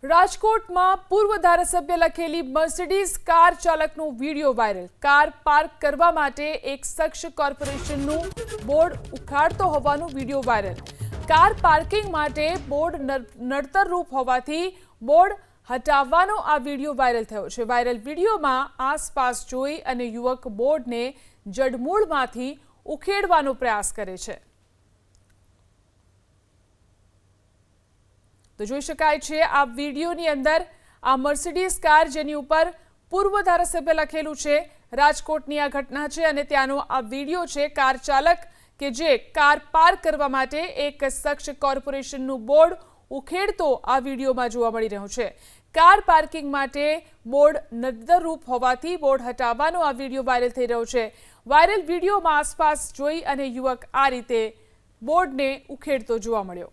રાજકોટમાં પૂર્વ ધારાસભ્ય લખેલી મર્સિડીઝ કાર ચાલકનો વિડીયો વાયરલ। કાર પાર્ક કરવા માટે એક શખ્સ કોર્પોરેશનનું બોર્ડ ઉખાડતો હોવાનો વિડીયો વાયરલ। કાર પાર્કિંગ માટે બોર્ડ નડતરરૂપ હોવાથી બોર્ડ હટાવવાનો આ વિડીયો વાયરલ થયો છે। વાયરલ વિડીયોમાં આસપાસ જોઈ અને યુવક બોર્ડને જડમૂળમાંથી ઉખેડવાનો પ્રયાસ કરે છે। तो જોઈ શકાય છે આ વિડીયોની અંદર આ મર્સિડીઝ કાર જેની ઉપર પૂર્વ ધારાસભ્ય લખેલું છે। રાજકોટની આ ઘટના છે અને ત્યાંનો આ વિડીયો છે। કાર ચાલક કે જે કાર પાર્ક કરવા માટે એક શખ્સ કોર્પોરેશનનું બોર્ડ ઉખેડતો આ વિડીયોમાં જોવા મળી રહ્યો છે। કાર પાર્કિંગ માટે બોર્ડ નડતરરૂપ હોવાથી બોર્ડ હટાવવાનો આ વિડીયો વાયરલ થઈ રહ્યો છે। વાયરલ વિડીયોમાં આસપાસ જોઈ અને યુવક આ રીતે બોર્ડને ઉખેડતો જોવા મળ્યો।